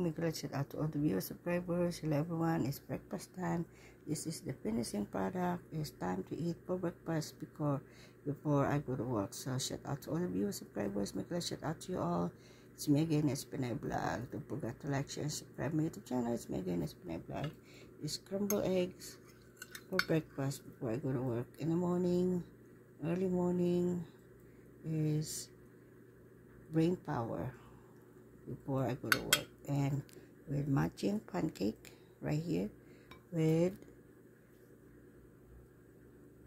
May great shout out to all the viewers, subscribers. Hello everyone, it's breakfast time. This is the finishing product. It's time to eat for breakfast before I go to work. So shout out to all the viewers, subscribers. May great shout out to you all. It's me again, it's Pinay Vlog. Don't forget to like, share, and subscribe my YouTube channel. It's me again, it's Pinay Vlog. It's scrambled eggs for breakfast before I go to work. In the morning, early morning, is brain power before I go to work, and with matching pancake right here with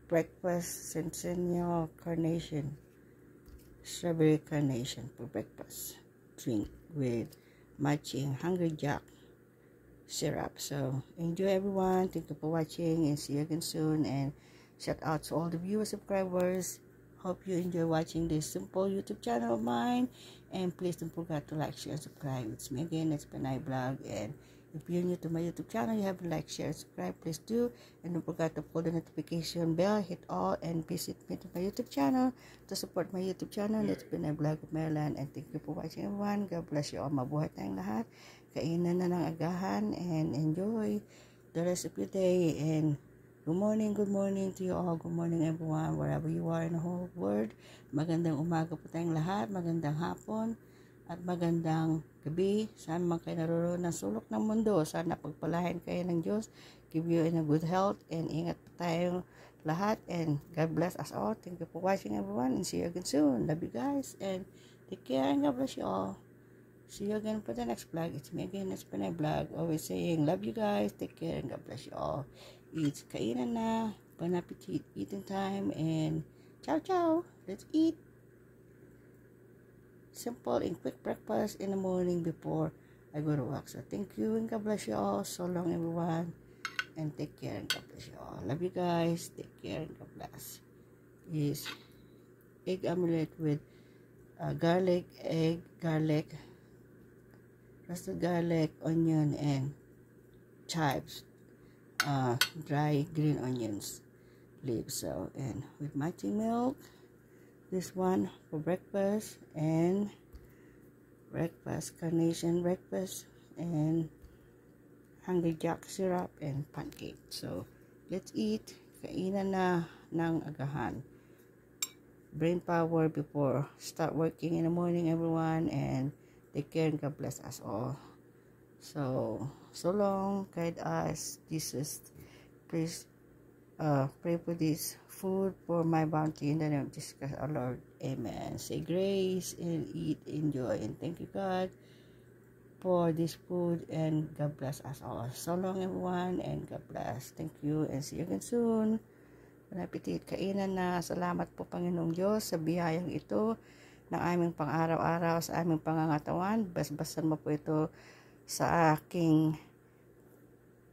breakfast Centennial carnation, strawberry carnation for breakfast drink with matching Hungry Jack syrup. So enjoy everyone, thank you for watching, and see you again soon. And shout out to all the viewers, subscribers. Hope you enjoy watching this simple YouTube channel of mine, and please don't forget to like, share, and subscribe. It's me again, it's Pinay Vlog. And if you're new to my YouTube channel, you haven't like, share, and subscribe, please do. And don't forget to pull the notification bell, hit all, and visit me to my YouTube channel to support my YouTube channel. It's Pinay Vlog of Maryland, and thank you for watching everyone. God bless you all. Mabuhay tayong lahat. Kainan na ng agahan, and enjoy the rest of your day. And good morning to you all. Good morning everyone, wherever you are in the whole world. Magandang umaga po tayong lahat, magandang hapon, at magandang gabi. Saan man kayo naroon ng sulok ng mundo, sana pagpalain kayo ng Diyos. Give you in a good health, and ingat po tayong lahat, and God bless us all. Thank you for watching everyone, and see you again soon. Love you guys, and take care, and God bless you all. See you again for the next vlog. It's me again, it's Pinay Vlog. Always saying, love you guys, take care, and God bless you all. It's kainan na, bon appetit, eating time, and ciao. Let's eat. Simple and quick breakfast in the morning before I go to work. So thank you, and God bless you all. So long everyone, and take care, and God bless you all. Love you guys, take care, and God bless. Is egg omelette with garlic, roasted garlic, onion, and chives, dry green onions leaves. So, and with matching milk, this one for breakfast, and carnation breakfast, and Hungry Jack syrup, and pancake. So let's eat. Kainan na ng agahan. Brain power before start working in the morning everyone, and take care, and God bless us all. So long, guide us, Jesus. Please pray for this food for my bounty in the name of Jesus Christ our Lord. Amen. Say grace and eat, enjoy, and thank you God for this food, and God bless us all. So long everyone, and God bless. Thank you, and see you again soon. Bon appetit, kainan na. Salamat po Panginoong Diyos sa biyayang ito ng aming pang-araw-araw, sa aming pangangatawan. Basbasan mo po ito sa aking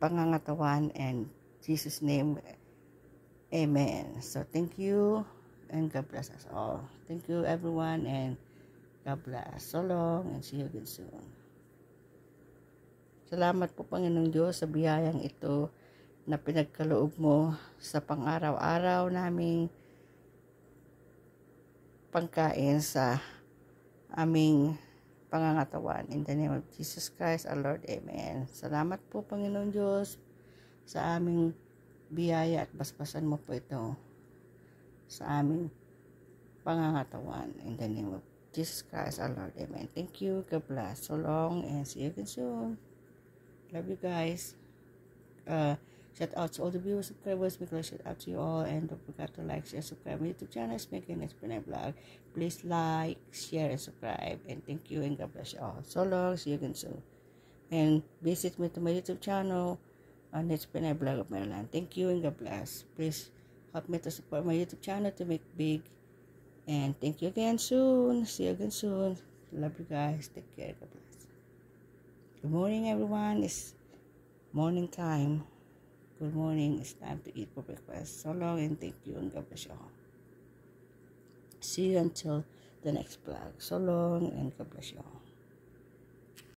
pangangatawan, and Jesus name, amen. So thank you, and God bless us all. Thank you everyone, and God bless. So long, and see you again soon. Salamat po Panginoong Diyos sa biyayang ito na pinagkaloob mo sa pang-araw-araw naming pangkain sa aming pangangatawan. In the name of Jesus Christ our Lord, amen. Salamat po Panginoon Diyos sa aming biyaya, at basbasan mo po ito sa aming pangangatawan. In the name of Jesus Christ our Lord, amen. Thank you, God bless. So long, and see you again soon. Love you guys. Shout out to all the viewers, subscribers, because shout out to you all, and don't forget to like, share, subscribe my YouTube channel. It's making next Pinay Vlog. Please like, share, and subscribe, and thank you, and God bless you all. So long, see you again soon, and visit me to my YouTube channel on It's Pinay Vlog of Maryland. Thank you, and God bless. Please help me to support my YouTube channel to make big, and thank you again soon. See you again soon. Love you guys. Take care. God bless. Good morning everyone. It's morning time. Good morning. It's time to eat for breakfast. So long, and thank you, and God bless you all. See you until the next vlog. So long, and God bless you all.